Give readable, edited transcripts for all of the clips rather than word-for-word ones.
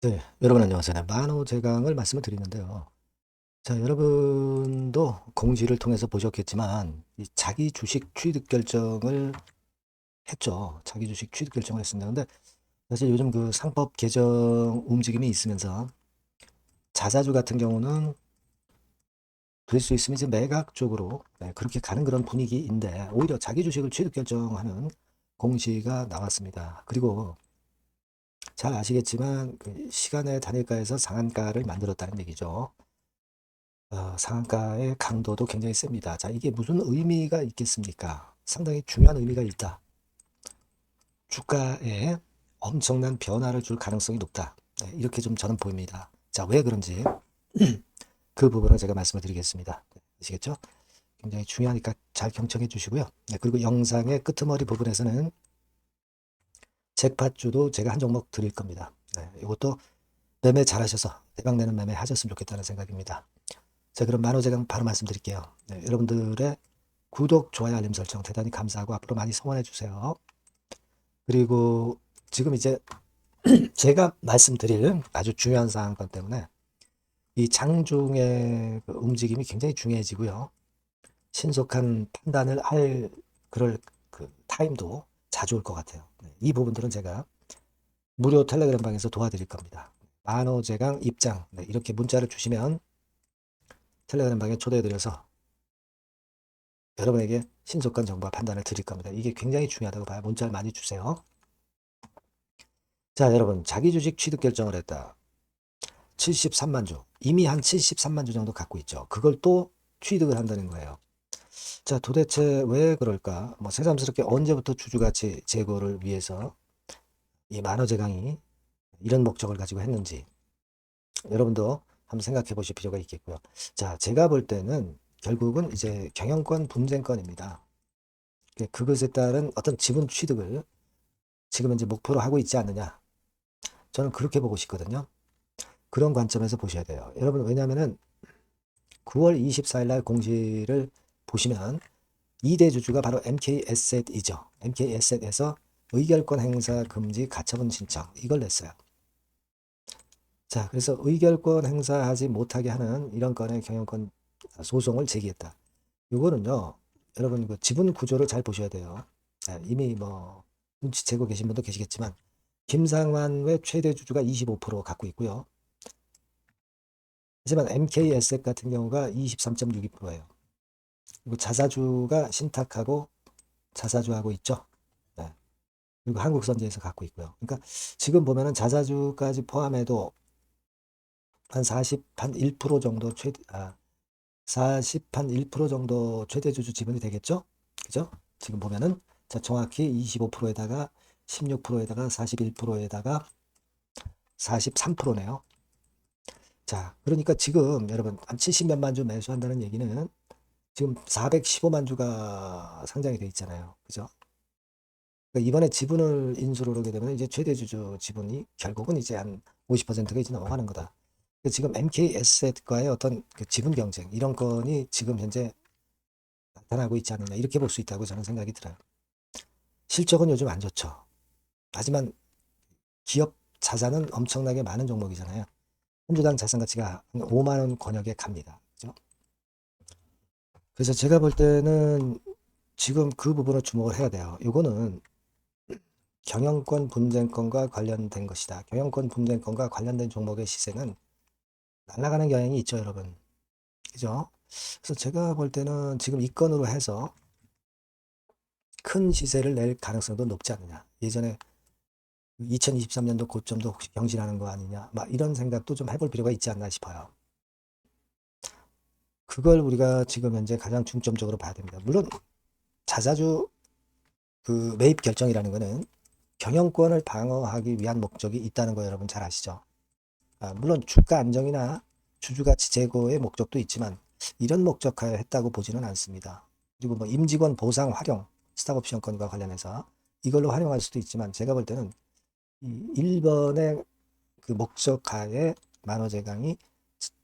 네, 여러분 안녕하세요. 네, 만호제강을 말씀을 드리는데요. 자, 여러분도 공지를 통해서 보셨겠지만 이 자기 주식 취득 결정을 했죠. 자기 주식 취득 결정을 했습니다. 근데 사실 요즘 그 상법 개정 움직임이 있으면서 자사주 같은 경우는 될 수 있으면 이제 매각 쪽으로 그렇게 가는 그런 분위기인데 오히려 자기 주식을 취득 결정하는 공시가 나왔습니다. 그리고 잘 아시겠지만 그 시간의 단일가에서 상한가를 만들었다는 얘기죠. 상한가의 강도도 굉장히 셉니다. 자, 이게 무슨 의미가 있겠습니까? 상당히 중요한 의미가 있다. 주가에 엄청난 변화를 줄 가능성이 높다. 네, 이렇게 좀 저는 보입니다. 자, 왜 그런지 그 부분을 제가 말씀을 드리겠습니다. 네, 아시겠죠? 굉장히 중요하니까 잘 경청해 주시고요. 네, 그리고 영상의 끄트머리 부분에서는 잭팟주도 제가 한 종목 드릴 겁니다. 네, 이것도 매매 잘하셔서 대박내는 매매 하셨으면 좋겠다는 생각입니다. 자, 그럼 만호제강 바로 말씀드릴게요. 네, 여러분들의 구독, 좋아요, 알림 설정 대단히 감사하고 앞으로 많이 성원해 주세요. 그리고 지금 이제 제가 말씀드릴 아주 중요한 사항 때문에 이 장중의 그 움직임이 굉장히 중요해지고요. 신속한 판단을 할 그럴 그 타임도 자주 올 것 같아요. 네, 이 부분들은 제가 무료 텔레그램 방에서 도와드릴 겁니다. 만호제강 입장 이렇게 문자를 주시면 텔레그램 방에 초대해드려서 여러분에게 신속한 정보와 판단을 드릴 겁니다. 이게 굉장히 중요하다고 봐요. 문자를 많이 주세요. 자, 여러분, 자기 주식 취득 결정을 했다. 73만 주. 이미 한 73만 주 정도 갖고 있죠. 그걸 또 취득을 한다는 거예요. 자, 도대체 왜 그럴까? 뭐 새삼스럽게 언제부터 주주가치 제고를 위해서 이 만호제강이 이런 목적을 가지고 했는지 여러분도 한번 생각해 보실 필요가 있겠고요. 자, 제가 볼 때는 결국은 이제 경영권 분쟁권입니다. 그것에 따른 어떤 지분 취득을 지금 현재 목표로 하고 있지 않느냐. 저는 그렇게 보고 싶거든요. 그런 관점에서 보셔야 돼요. 여러분, 왜냐하면은 9월 24일 날 공시를 보시면 2대 주주가 바로 MK에셋이죠. MK에셋에서 의결권 행사 금지 가처분 신청 이걸 냈어요. 자, 그래서 의결권 행사하지 못하게 하는 이런 건의 경영권 소송을 제기했다. 이거는요, 여러분 그 지분 구조를 잘 보셔야 돼요. 이미 뭐 눈치채고 계신 분도 계시겠지만 김상환 외 최대 주주가 25% 갖고 있고요. 하지만 MK에셋 같은 경우가 23.62%예요. 그리고 자사주가 신탁하고 자사주하고 있죠. 네. 그리고 한국선제에서 갖고 있고요. 그러니까 지금 보면은 자사주까지 포함해도 한 40, 한 1% 정도 40, 한 1% 정도 최대주주 지분이 되겠죠? 그죠? 지금 보면은 자, 정확히 25%에다가 16%에다가 41%에다가 43%네요. 자, 그러니까 지금 여러분 한 70몇만 주 매수한다는 얘기는 지금 415만 주가 상장이 돼 있잖아요. 그죠? 그러니까 이번에 지분을 인수를 하게 되면 이제 최대 주주 지분이 결국은 이제 한 50%가 이제 넘어가는 거다. 그러니까 지금 MK에셋과의 어떤 그 지분 경쟁 이런 건이 지금 현재 나타나고 있지 않느냐 이렇게 볼 수 있다고 저는 생각이 들어요. 실적은 요즘 안 좋죠. 하지만 기업 자산은 엄청나게 많은 종목이잖아요. 한 주당 자산 가치가 한 5만 원 권역에 갑니다. 그죠? 그래서 제가 볼 때는 지금 그 부분을 주목을 해야 돼요. 이거는 경영권 분쟁권과 관련된 것이다. 경영권 분쟁권과 관련된 종목의 시세는 날아가는 경향이 있죠, 여러분. 그죠? 그래서 제가 볼 때는 지금 이 건으로 해서 큰 시세를 낼 가능성도 높지 않느냐. 예전에 2023년도 고점도 혹시 경신하는 거 아니냐. 막 이런 생각도 좀 해볼 필요가 있지 않나 싶어요. 그걸 우리가 지금 현재 가장 중점적으로 봐야 됩니다. 물론 자사주 그 매입 결정이라는 거는 경영권을 방어하기 위한 목적이 있다는 거 여러분 잘 아시죠? 물론 주가 안정이나 주주가치 제고의 목적도 있지만 이런 목적하에 했다고 보지는 않습니다. 그리고 뭐 임직원 보상 활용, 스탁옵션권과 관련해서 이걸로 활용할 수도 있지만 제가 볼 때는 이 1번의 그 목적하에 만호제강이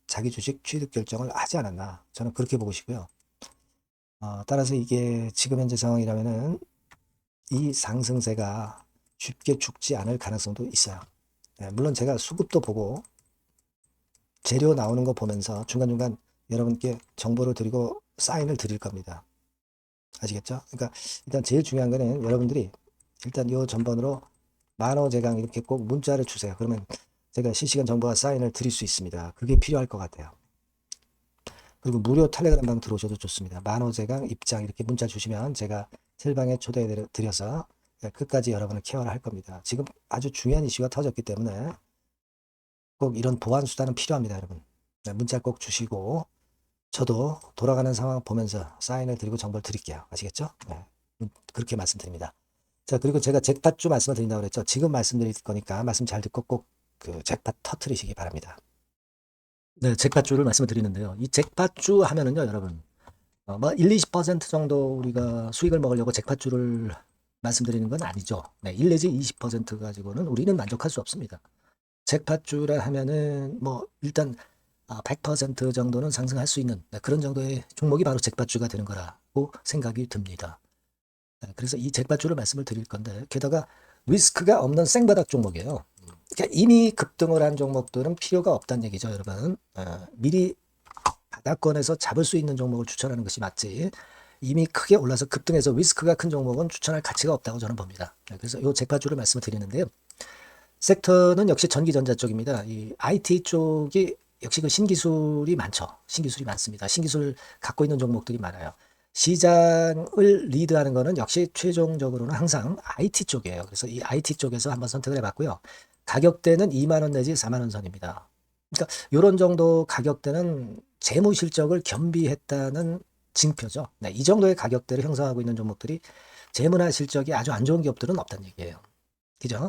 자기 주식 취득 결정을 하지 않았나 저는 그렇게 보고 싶고요. 따라서 이게 지금 현재 상황이라면은 이 상승세가 쉽게 죽지 않을 가능성도 있어요. 물론 제가 수급도 보고 재료 나오는 거 보면서 중간중간 여러분께 정보를 드리고 사인을 드릴 겁니다. 아시겠죠? 그러니까 일단 제일 중요한 거는 여러분들이 일단 요 전번으로 만호제강 이렇게 꼭 문자를 주세요. 그러면 제가 실시간 정보와 사인을 드릴 수 있습니다. 그게 필요할 것 같아요. 그리고 무료 텔레그램 방 들어오셔도 좋습니다. 만호제강 입장 이렇게 문자 주시면 제가 셀방에 초대해 드려서 끝까지 여러분을 케어를 할 겁니다. 지금 아주 중요한 이슈가 터졌기 때문에 꼭 이런 보안 수단은 필요합니다, 여러분. 문자 꼭 주시고 저도 돌아가는 상황 보면서 사인을 드리고 정보를 드릴게요. 아시겠죠? 네. 그렇게 말씀드립니다. 자, 그리고 제가 잭팟주 말씀을 드린다고 그랬죠. 지금 말씀드릴 거니까 말씀 잘 듣고 꼭 그 잭팟 터트리시기 바랍니다. 네, 잭팟주를 말씀을 드리는데요. 이 잭팟주 하면은요, 여러분. 뭐 1, 20% 정도 우리가 수익을 먹으려고 잭팟주를 말씀드리는 건 아니죠. 네, 1 내지 20% 가지고는 우리는 만족할 수 없습니다. 잭팟주라 하면은 뭐 일단 100% 정도는 상승할 수 있는 그런 정도의 종목이 바로 잭팟주가 되는 거라고 생각이 듭니다. 그래서 이 잭팟주를 말씀을 드릴 건데 게다가 리스크가 없는 생바닥 종목이에요. 그러니까 이미 급등을 한 종목들은 필요가 없다는 얘기죠, 여러분. 미리 바닥권에서 잡을 수 있는 종목을 추천하는 것이 맞지. 이미 크게 올라서 급등해서 리스크가 큰 종목은 추천할 가치가 없다고 저는 봅니다. 그래서 이 잭팟주를 말씀을 드리는데요. 섹터는 역시 전기전자 쪽입니다. 이 IT 쪽이 역시 그 신기술이 많죠. 신기술이 많습니다. 신기술 갖고 있는 종목들이 많아요. 시장을 리드하는 거는 역시 최종적으로는 항상 IT 쪽이에요. 그래서 이 IT 쪽에서 한번 선택을 해봤고요. 가격대는 2만 원 내지 4만 원 선입니다. 그러니까 이런 정도 가격대는 재무 실적을 겸비했다는 징표죠. 네, 이 정도의 가격대를 형성하고 있는 종목들이 재무나 실적이 아주 안 좋은 기업들은 없다는 얘기예요. 그죠?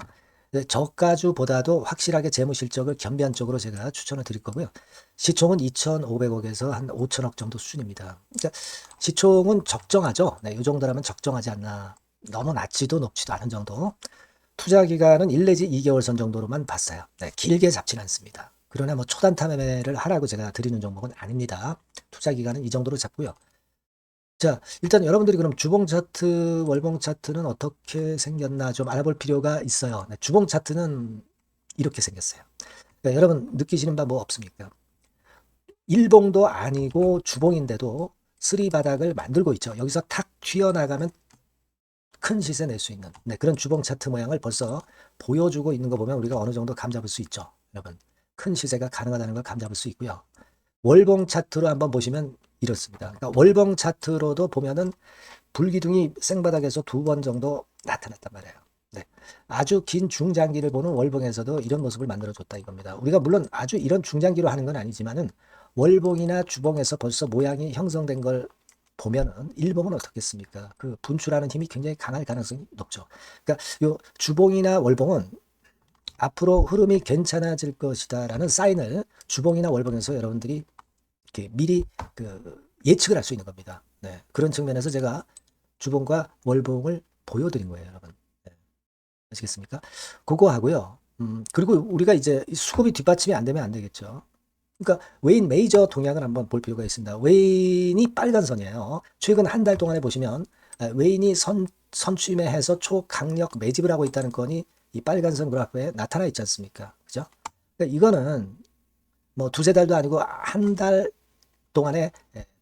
저가주보다도 확실하게 재무 실적을 겸비한 쪽으로 제가 추천을 드릴 거고요. 시총은 2,500억에서 한 5천억 정도 수준입니다. 그러니까 시총은 적정하죠. 네, 이 정도라면 적정하지 않나. 너무 낮지도 높지도 않은 정도. 투자 기간은 1 내지 2개월 선 정도로만 봤어요. 네, 길게 잡지는 않습니다. 그러나 뭐 초단타 매매를 하라고 제가 드리는 종목은 아닙니다. 투자 기간은 이 정도로 잡고요. 자, 일단 여러분들이 그럼 주봉 차트, 월봉 차트는 어떻게 생겼나 좀 알아볼 필요가 있어요. 네, 주봉 차트는 이렇게 생겼어요. 그러니까 여러분 느끼시는 바 뭐 없습니까? 일봉도 아니고 주봉인데도 쓰리 바닥을 만들고 있죠. 여기서 탁 튀어나가면 큰 시세 낼 수 있는 그런 주봉 차트 모양을 벌써 보여주고 있는 거 보면 우리가 어느 정도 감잡을 수 있죠. 여러분, 큰 시세가 가능하다는 걸 감잡을 수 있고요. 월봉 차트로 한번 보시면 이렇습니다. 그러니까 월봉 차트로도 보면은 불기둥이 생바닥에서 2번 정도 나타났단 말이에요. 네. 아주 긴 중장기를 보는 월봉에서도 이런 모습을 만들어줬다 이겁니다. 우리가 물론 아주 이런 중장기로 하는 건 아니지만은 월봉이나 주봉에서 벌써 모양이 형성된 걸 보면은 일봉은 어떻겠습니까? 그 분출하는 힘이 굉장히 강할 가능성이 높죠. 그러니까 요 주봉이나 월봉은 앞으로 흐름이 괜찮아질 것이다라는 사인을 주봉이나 월봉에서 여러분들이 이렇게 미리 그 예측을 할 수 있는 겁니다. 네. 그런 측면에서 제가 주봉과 월봉을 보여드린 거예요, 여러분. 네. 아시겠습니까? 그거 하고요. 그리고 우리가 이제 수급이 뒷받침이 안 되면 안 되겠죠. 그러니까 웨인 메이저 동향을 한번 볼 필요가 있습니다. 웨인이 빨간 선이에요. 최근 한 달 동안에 보시면 웨인이 선취매해서 초강력 매집을 하고 있다는 건이 이 빨간 선 그래프에 나타나 있지 않습니까? 그죠? 그러니까 이거는 뭐 두세 달도 아니고 한 달 동안의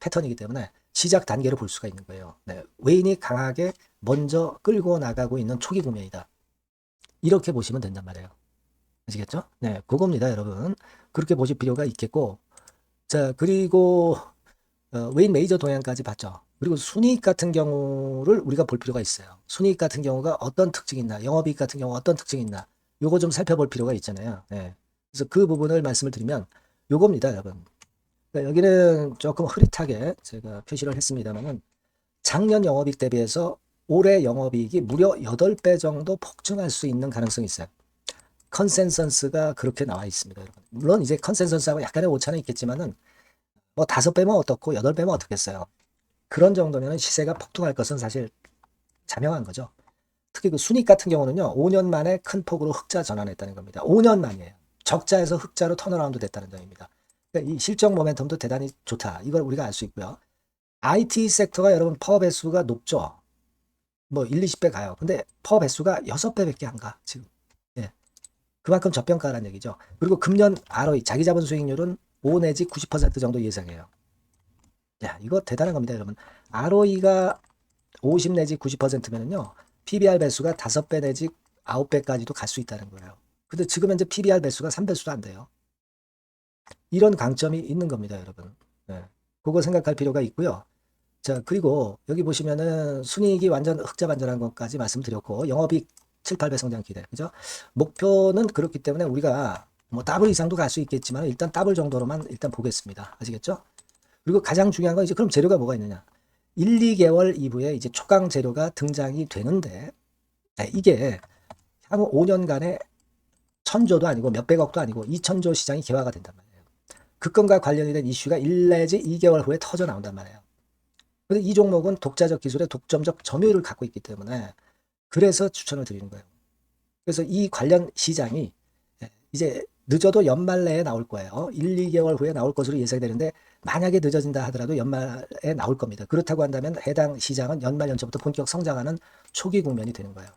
패턴이기 때문에 시작 단계로 볼 수가 있는 거예요. 네, 웨인이 강하게 먼저 끌고 나가고 있는 초기 국면이다. 이렇게 보시면 된단 말이에요. 아시겠죠? 네, 그겁니다, 여러분. 그렇게 보실 필요가 있겠고, 자, 그리고 웨인 메이저 동향까지 봤죠. 그리고 순이익 같은 경우를 우리가 볼 필요가 있어요. 순이익 같은 경우가 어떤 특징이 있나, 영업이익 같은 경우 어떤 특징이 있나, 요거 좀 살펴볼 필요가 있잖아요. 네. 그래서 그 부분을 말씀을 드리면 요겁니다, 여러분. 그러니까 여기는 조금 흐릿하게 제가 표시를 했습니다만은 작년 영업이익 대비해서 올해 영업이익이 무려 8배 정도 폭증할 수 있는 가능성이 있어요. 컨센서스가 그렇게 나와 있습니다, 여러분. 물론 이제 컨센서스하고 약간의 오차는 있겠지만은 뭐 5배면 어떻고 8배면 어떻겠어요. 그런 정도면 시세가 폭등할 것은 사실 자명한 거죠. 특히 그 순익 같은 경우는요, 5년 만에 큰 폭으로 흑자 전환했다는 겁니다. 5년 만이에요. 적자에서 흑자로 턴어라운드 됐다는 점입니다. 그러니까 이 실적 모멘텀도 대단히 좋다. 이걸 우리가 알 수 있고요. IT 섹터가 여러분 퍼 배수가 높죠. 뭐 1, 20배 가요. 근데 퍼 배수가 6배밖에 안 가, 지금. 예. 그만큼 저평가라는 얘기죠. 그리고 금년 ROE 자기 자본 수익률은 5 내지 90% 정도 예상해요. 야, 이거 대단한 겁니다, 여러분. ROE가 50 내지 90%면은요. PBR 배수가 5배 내지 9배까지도 갈 수 있다는 거예요. 근데 지금 현재 PBR 배수가 3배수도 안 돼요. 이런 강점이 있는 겁니다, 여러분. 네. 그거 생각할 필요가 있고요. 자, 그리고 여기 보시면은 순이익이 완전 흑자반전한 것까지 말씀드렸고, 영업이익 7, 8배 성장 기대. 그죠? 목표는 그렇기 때문에 우리가 뭐 더블 이상도 갈 수 있겠지만 일단 더블 정도로만 일단 보겠습니다. 아시겠죠? 그리고 가장 중요한 건 이제 그럼 재료가 뭐가 있느냐? 1, 2개월 이후에 이제 초강 재료가 등장이 되는데, 이게 향후 5년간에 1000조도 아니고 몇백억도 아니고 2000조 시장이 개화가 된단 말이에요. 그 건과 관련이 된 이슈가 1 내지 2개월 후에 터져 나온단 말이에요. 근데 이 종목은 독자적 기술의 독점적 점유율을 갖고 있기 때문에 그래서 추천을 드리는 거예요. 그래서 이 관련 시장이 이제 늦어도 연말 내에 나올 거예요. 1, 2개월 후에 나올 것으로 예상이 되는데 만약에 늦어진다 하더라도 연말에 나올 겁니다. 그렇다고 한다면 해당 시장은 연말 연초부터 본격 성장하는 초기 국면이 되는 거예요.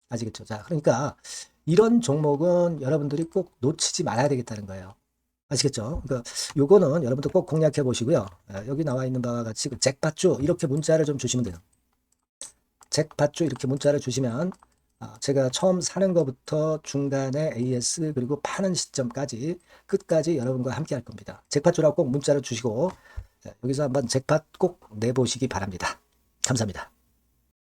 아시겠죠? 자, 그러니까 이런 종목은 여러분들이 꼭 놓치지 말아야 되겠다는 거예요. 아시겠죠? 그러니까 요거는 여러분들 꼭 공략해 보시고요. 여기 나와 있는 바와 같이 그 잭팟주 이렇게 문자를 좀 주시면 돼요. 잭팟주 이렇게 문자를 주시면 제가 처음 사는 것부터 중간에 AS 그리고 파는 시점까지 끝까지 여러분과 함께 할 겁니다. 잭팟주라고 꼭 문자를 주시고 여기서 한번 잭팟 꼭 내보시기 바랍니다. 감사합니다.